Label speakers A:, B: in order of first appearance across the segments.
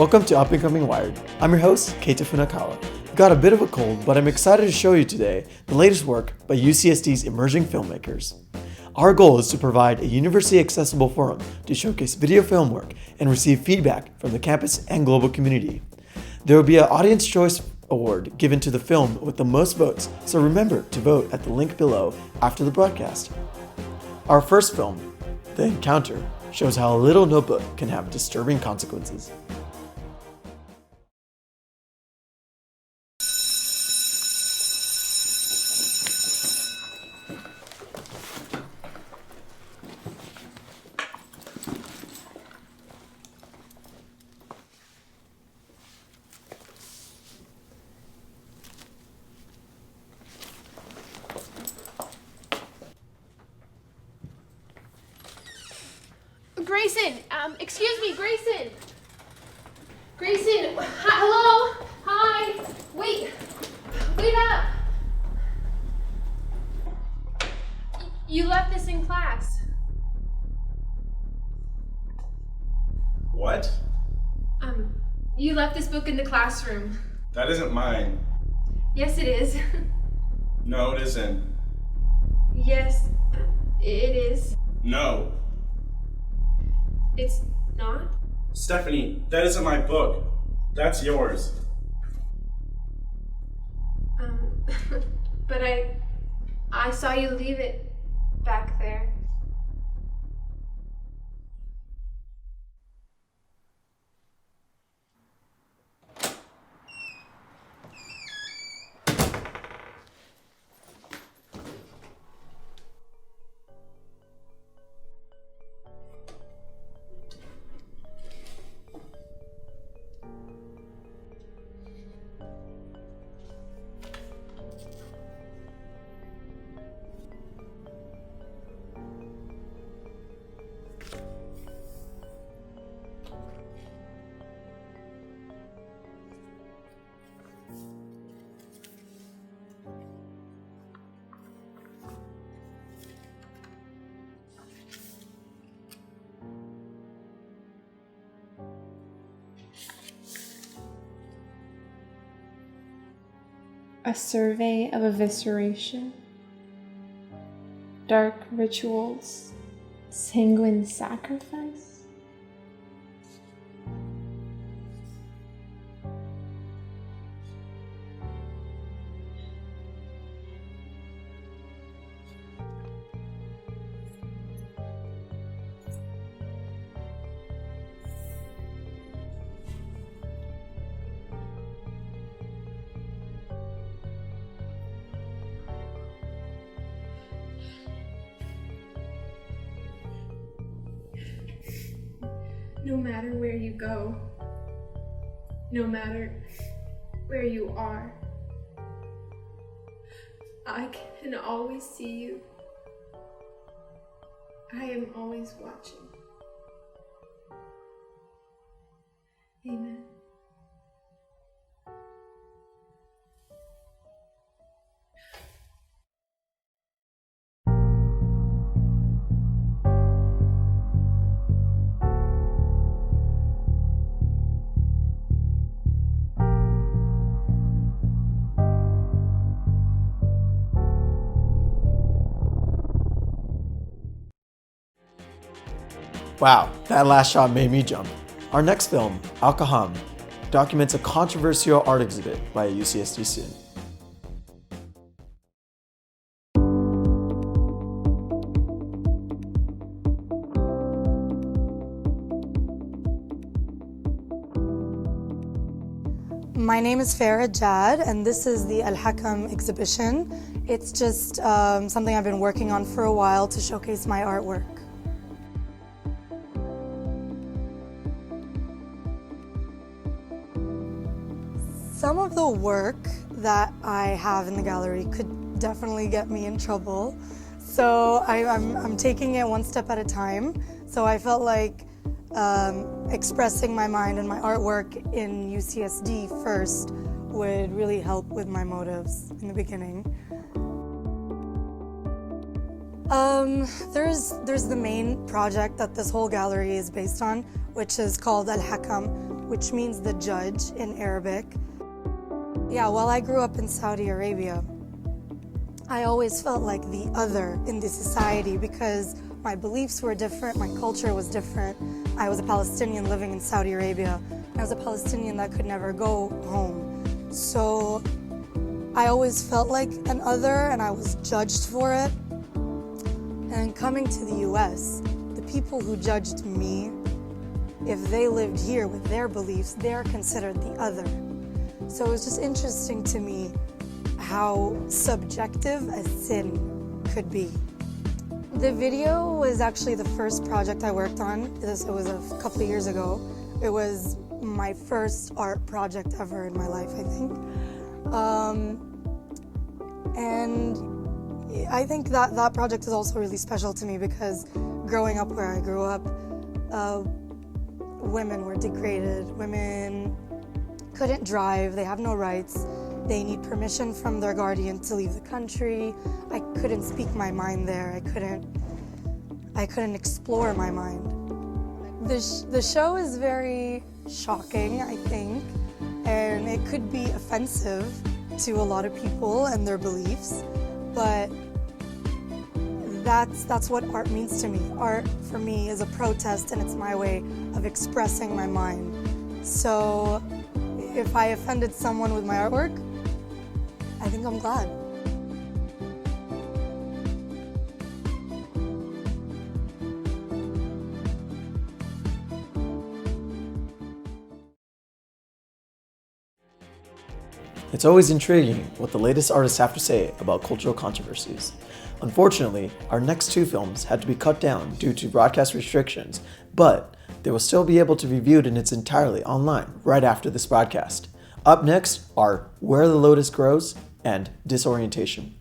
A: Welcome to Up&Coming Wired. I'm your host, Keita Funakawa. Got a bit of a cold, but I'm excited to show you today the latest work by UCSD's emerging filmmakers. Our goal is to provide a university-accessible forum to showcase video film work and receive feedback from the campus and global community. There will be an Audience Choice Award given to the film with the most votes, so remember to vote at the link below after the broadcast. Our first film, The Encounter, shows how a little notebook can have disturbing consequences.
B: Grayson, excuse me, Grayson. Grayson, hello, hi, wait up. You left this in class.
C: What?
B: You left this book in the classroom.
C: That isn't mine.
B: Yes, it is.
C: No, it isn't.
B: Yes, it is.
C: No.
B: It's not?
C: Stephanie, that isn't my book. That's yours.
B: But I saw you leave it back there.
D: A survey of evisceration, dark rituals, sanguine sacrifice.
B: No matter where you go, no matter where you are, I can always see you. I am always watching. Amen.
A: Wow, that last shot made me jump. Our next film, Up&Coming, documents a controversial art exhibit by a UCSD student.
E: My name is Farah Jad, and this is the Up&Coming exhibition. It's just something I've been working on for a while to showcase my artwork. Some of the work that I have in the gallery could definitely get me in trouble. So I'm taking it one step at a time. So I felt like expressing my mind and my artwork in UCSD first would really help with my motives in the beginning. There's the main project that this whole gallery is based on, which is called Up&Coming, which means the judge in Arabic. Yeah, while I grew up in Saudi Arabia, I always felt like the other in the society because my beliefs were different, my culture was different. I was a Palestinian living in Saudi Arabia, and I was a Palestinian that could never go home. So I always felt like an other and I was judged for it. And coming to the US, the people who judged me, if they lived here with their beliefs, they're considered the other. So it was just interesting to me how subjective a sin could be. The video was actually the first project I worked on. It was a couple of years ago. It was my first art project ever in my life, I think. And I think that project is also really special to me because growing up where I grew up, women were degraded. Women couldn't drive, they have no rights. They need permission from their guardian to leave the country. I couldn't speak my mind there. I couldn't explore my mind. The show is very shocking, I think, and it could be offensive to a lot of people and their beliefs, but that's what art means to me. Art, for me, is a protest, and it's my way of expressing my mind. So if I offended someone with my artwork, I think I'm glad.
A: It's always intriguing what the latest artists have to say about cultural controversies. Unfortunately, our next two films had to be cut down due to broadcast restrictions, but they will still be able to be viewed in its entirety online right after this broadcast. Up next are Where the Lotus Grows and Disorientation.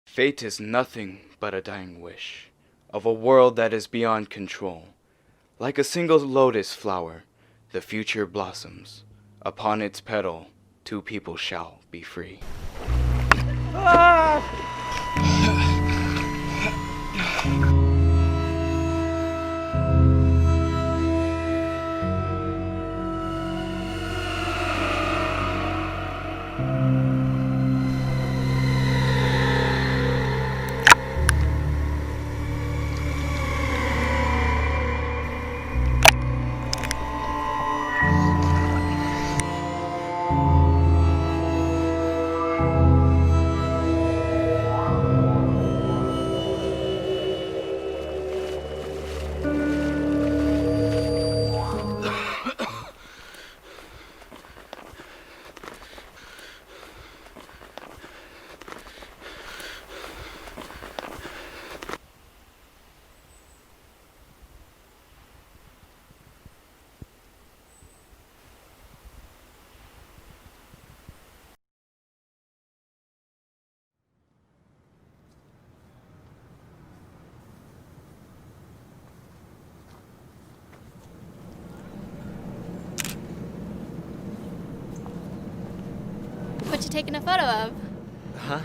F: Fate is nothing but a dying wish of a world that is beyond control. Like a single lotus flower, the future blossoms. Upon its petal, two people shall be free.
G: What you taking a photo of?
H: Huh?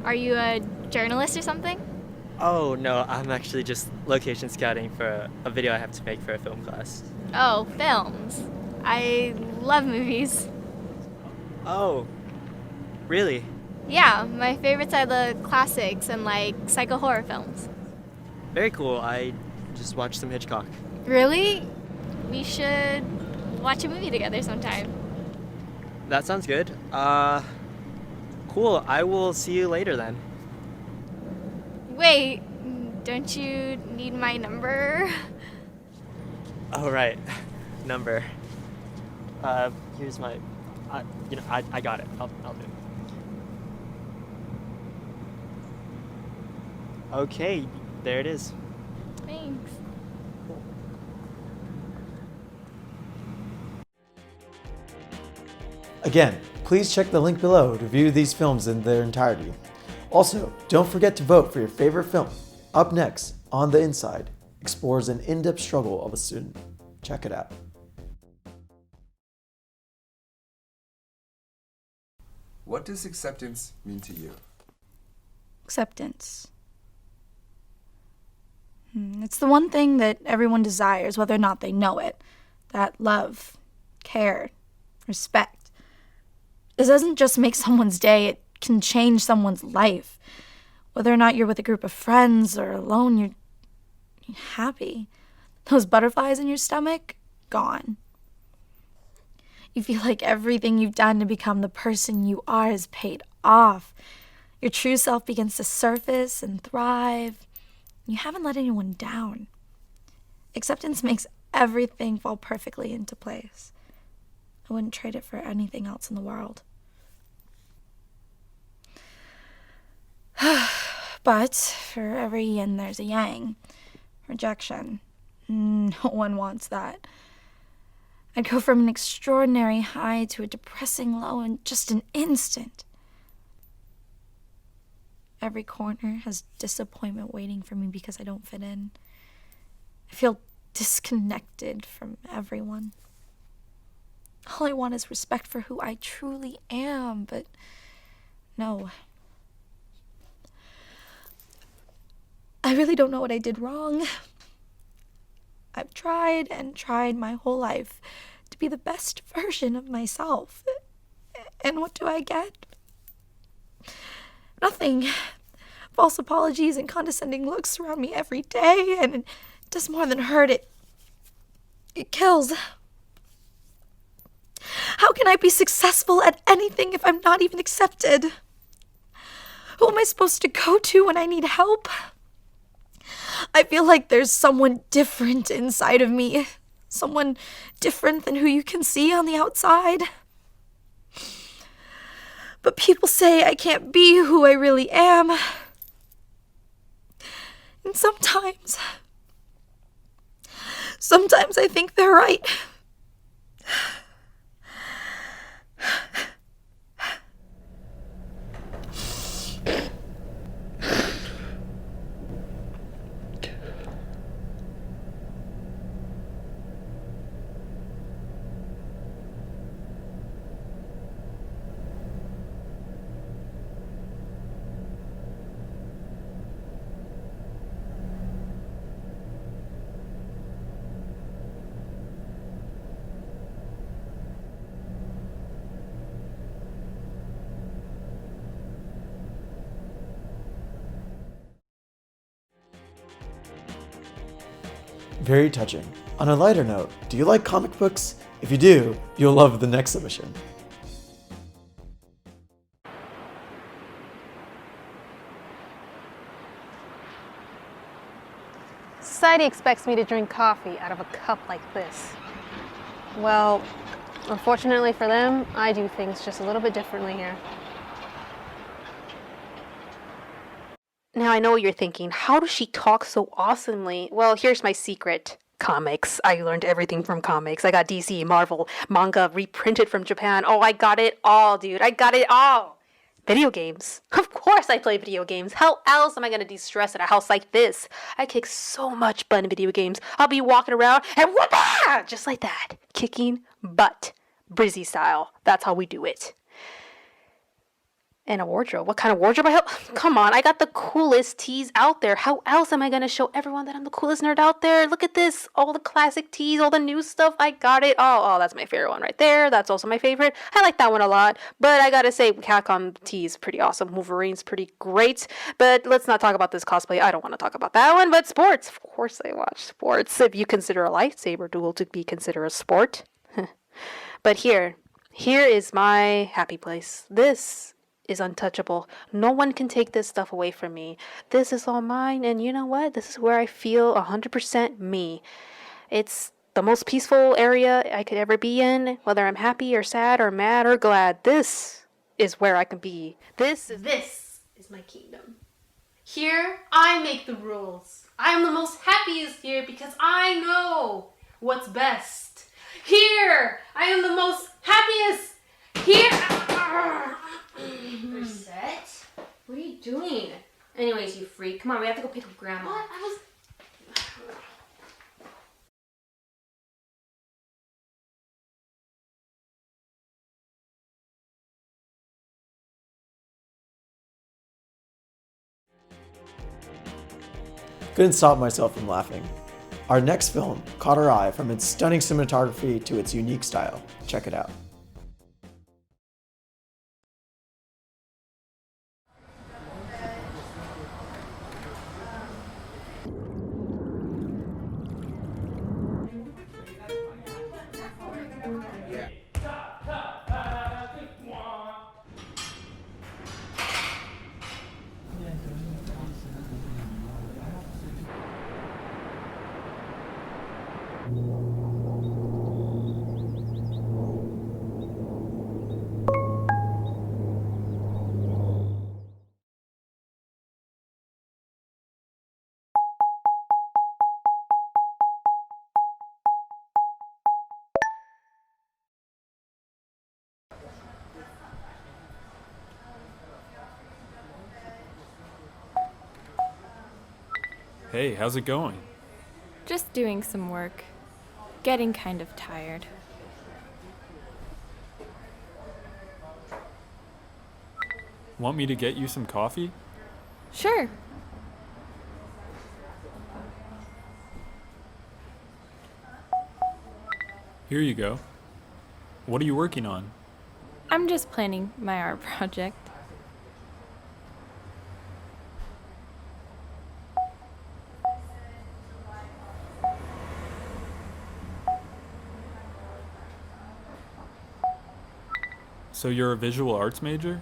G: Are you a journalist or something?
H: Oh, no, I'm actually just location scouting for a video I have to make for a film class.
G: Oh, films. I love movies.
H: Oh, really?
G: Yeah, my favorites are the classics and like psycho horror films.
H: Very cool. I just watched some Hitchcock.
G: Really? We should watch a movie together sometime.
H: That sounds good. Cool. I will see you later then.
G: Wait, don't you need my number?
H: Oh, right. Number. Here's my... I got it. I'll do it. Okay, there it is.
G: Thanks.
A: Again, please check the link below to view these films in their entirety. Also, don't forget to vote for your favorite film. Up next, On the Inside, explores an in-depth struggle of a student. Check it out.
I: What does acceptance mean to you?
J: Acceptance. It's the one thing that everyone desires, whether or not they know it. That love, care, respect. It doesn't just make someone's day, it can change someone's life. Whether or not you're with a group of friends or alone, you're happy. Those butterflies in your stomach, gone. You feel like everything you've done to become the person you are has paid off. Your true self begins to surface and thrive. You haven't let anyone down. Acceptance makes everything fall perfectly into place. I wouldn't trade it for anything else in the world. But for every yin, there's a yang. Rejection. No one wants that. I'd go from an extraordinary high to a depressing low in just an instant. Every corner has disappointment waiting for me because I don't fit in. I feel disconnected from everyone. All I want is respect for who I truly am, but no. I really don't know what I did wrong. I've tried and tried my whole life to be the best version of myself. And what do I get? Nothing. False apologies and condescending looks surround me every day, and it does more than hurt. It kills. How can I be successful at anything if I'm not even accepted? Who am I supposed to go to when I need help? I feel like there's someone different inside of me. Someone different than who you can see on the outside. But people say I can't be who I really am. And sometimes I think they're right.
A: Very touching. On a lighter note, do you like comic books? If you do, you'll love the next submission.
K: Society expects me to drink coffee out of a cup like this. Well, unfortunately for them, I do things just a little bit differently here. Now I know what you're thinking. How does she talk so awesomely? Well, here's my secret. Comics. I learned everything from comics. I got DC, Marvel, manga reprinted from Japan. Oh, I got it all, dude. I got it all. Video games. Of course I play video games. How else am I going to de-stress at a house like this? I kick so much butt in video games. I'll be walking around and whoop-ah! Just like that. Kicking butt. Brizzy style. That's how we do it. And a wardrobe. What kind of wardrobe I have? Come on, I got the coolest tees out there. How else am I going to show everyone that I'm the coolest nerd out there? Look at this. All the classic tees, all the new stuff. I got it. Oh, that's my favorite one right there. That's also my favorite. I like that one a lot. But I got to say, Capcom tees, pretty awesome. Wolverine's pretty great. But let's not talk about this cosplay. I don't want to talk about that one. But sports. Of course I watch sports. If you consider a lightsaber duel to be considered a sport. But here is my happy place. This is untouchable. No one can take this stuff away from me. This is all mine, and you know what? This is where I feel 100% me. It's the most peaceful area I could ever be in, whether I'm happy or sad or mad or glad. This is where I can be. This is my kingdom. Here, I make the rules. I am the most happiest here because I know what's best. Here, I am the most happiest. Here. Reset? What are you doing? Anyways, you freak. Come on, we have to go pick up Grandma. What?
A: Couldn't stop myself from laughing. Our next film caught our eye from its stunning cinematography to its unique style. Check it out.
L: Hey, how's it going?
M: Just doing some work. Getting kind of tired.
L: Want me to get you some coffee?
M: Sure.
L: Here you go. What are you working on?
M: I'm just planning my art project.
L: So you're a visual arts major?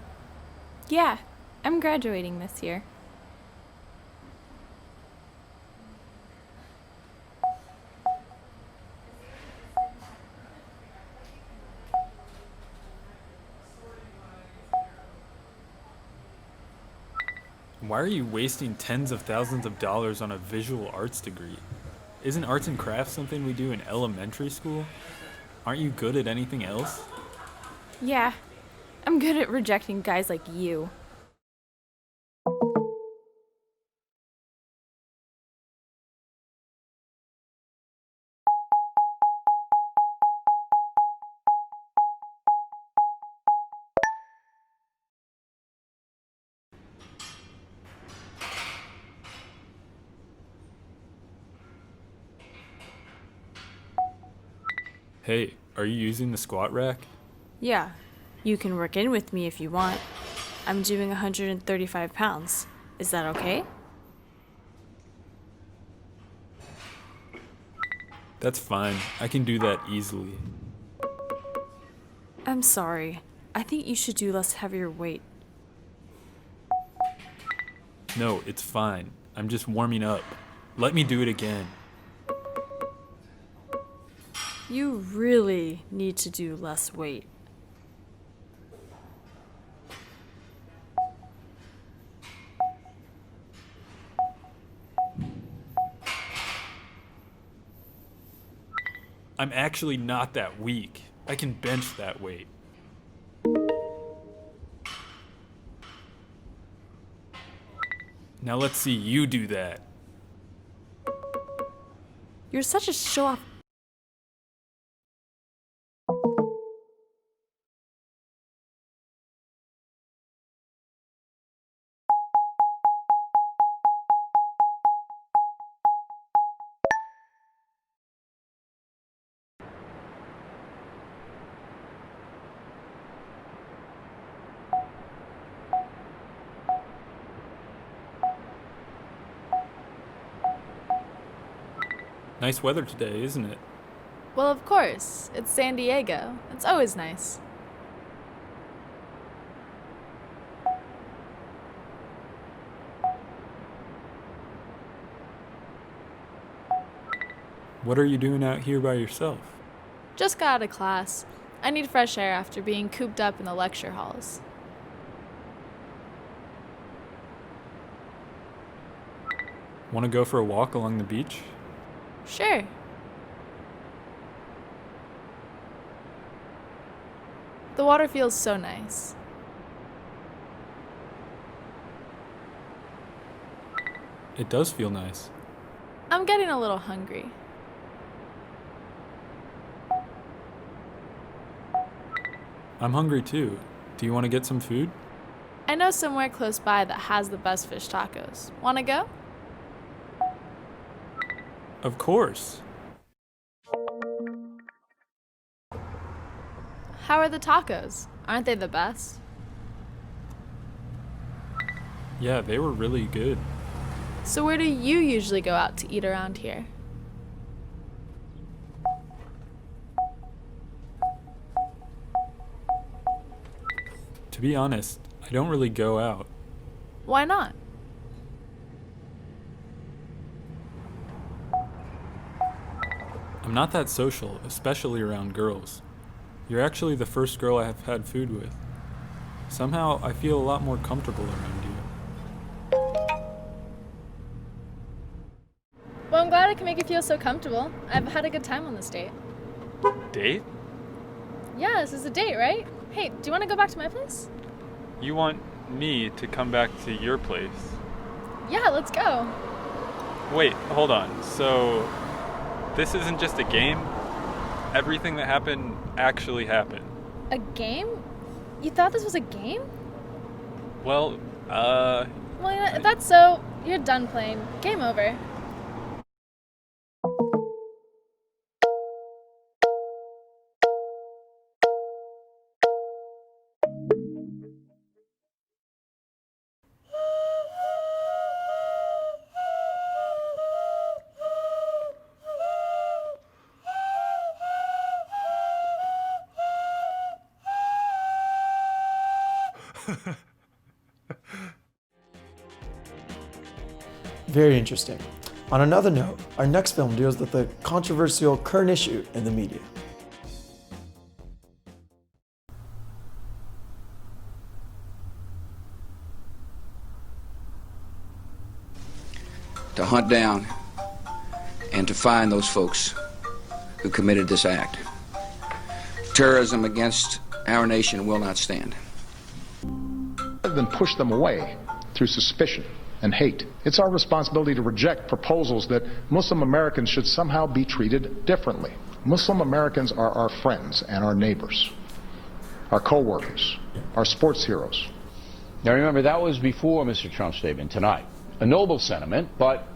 M: Yeah, I'm graduating this year.
L: Why are you wasting tens of thousands of dollars on a visual arts degree? Isn't arts and crafts something we do in elementary school? Aren't you good at anything else?
M: Yeah, I'm good at rejecting guys like you.
L: Hey, are you using the squat rack?
N: Yeah, you can work in with me if you want. I'm doing 135 pounds. Is that okay?
L: That's fine. I can do that easily.
N: I'm sorry. I think you should do less heavier weight.
L: No, it's fine. I'm just warming up. Let me do it again.
N: You really need to do less weight.
L: I'm actually not that weak. I can bench that weight. Now let's see you do that.
N: You're such a show-off.
L: Nice weather today, isn't it?
M: Well, of course. It's San Diego. It's always nice.
L: What are you doing out here by yourself?
M: Just got out of class. I need fresh air after being cooped up in the lecture halls.
L: Want to go for a walk along the beach?
M: Sure. The water feels so nice.
L: It does feel nice.
M: I'm getting a little hungry.
L: I'm hungry too. Do you want to get some food?
M: I know somewhere close by that has the best fish tacos. Wanna go?
L: Of course.
M: How are the tacos? Aren't they the best?
L: Yeah, they were really good.
M: So where do you usually go out to eat around here?
L: To be honest, I don't really go out.
M: Why not?
L: I'm not that social, especially around girls. You're actually the first girl I have had food with. Somehow, I feel a lot more comfortable around you.
M: Well, I'm glad I can make you feel so comfortable. I've had a good time on this date.
L: Date?
M: Yeah, this is a date, right? Hey, do you want to go back to my place?
L: You want me to come back to your place?
M: Yeah, let's go.
L: Wait, hold on. So, this isn't just a game? Everything that happened actually happened?
M: A game? You thought this was a game?
L: Well,
M: Well, you know, if that's so, you're done playing. Game over.
A: Very interesting. On another note, our next film deals with a controversial current issue in the media.
O: To hunt down and to find those folks who committed this act. Terrorism against our nation will not stand.
P: Rather than push them away through suspicion and hate, it's our responsibility to reject proposals that Muslim Americans should somehow be treated differently. Muslim Americans are our friends and our neighbors, our co-workers, our sports heroes.
Q: Now remember, that was before Mr. Trump's statement tonight. A noble sentiment, but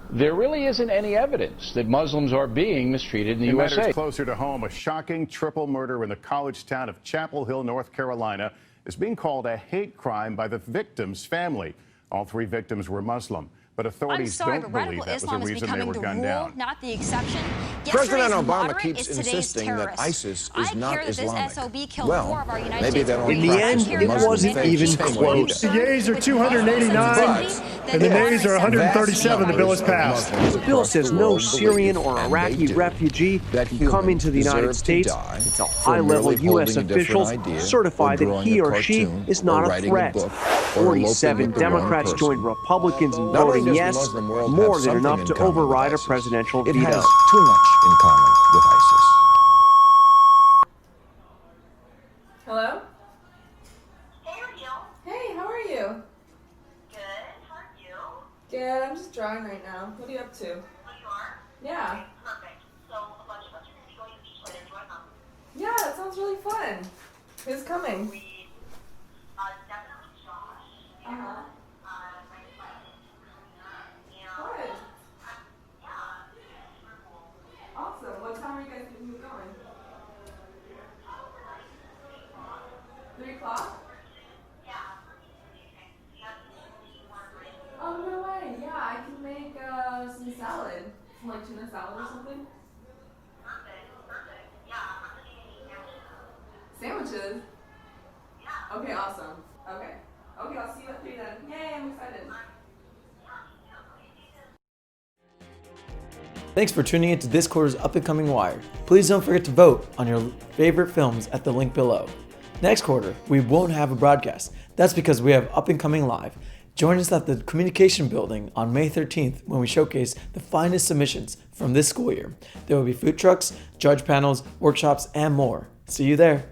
Q: there really isn't any evidence that Muslims are being mistreated in the USA.
R: Matters closer to home, a shocking triple murder in the college town of Chapel Hill, North Carolina, is being called a hate crime by the victim's family. All three victims were Muslim, but authorities don't believe that was the reason they were gunned down.
S: Not the exception.
T: President Obama keeps insisting that ISIS is not Islamic. Well, maybe that only
U: in the end, it wasn't even close.
V: The yeas are 289, and the nays are 137. The bill is passed.
U: The bill says no Syrian or Iraqi refugee can come into the United States until high-level U.S. officials certify that he or she is not a threat. 47 Democrats joined Republicans in voting yes, more than enough to override a presidential veto.
T: It has too much in common with ISIS.
W: Hello? Hey, how are you?
X: Good. How are you?
W: Good. I'm just drawing right now. What are you up to?
X: Oh, you are?
W: Yeah.
X: Okay, perfect. So, a bunch of us are going to be going to the beach later. Do you want to come?
W: Yeah, that sounds really fun. Who's coming?
X: Definitely Josh.
W: Uh-huh. Good. Awesome. What time are you guys thinking of going? 3 o'clock? Oh, no way. Yeah, I can make some salad. Some like tuna salad or something.
X: Perfect. Yeah, I'm going to eat
W: Sandwiches? Yeah. Okay, awesome. Okay, I'll see you at 3 then. Yay, I'm excited.
A: Thanks for tuning in to this quarter's Up&Coming Wire. Please don't forget to vote on your favorite films at the link below. Next quarter, we won't have a broadcast. That's because we have Up&Coming Live. Join us at the Communication Building on May 13th when we showcase the finest submissions from this school year. There will be food trucks, judge panels, workshops, and more. See you there.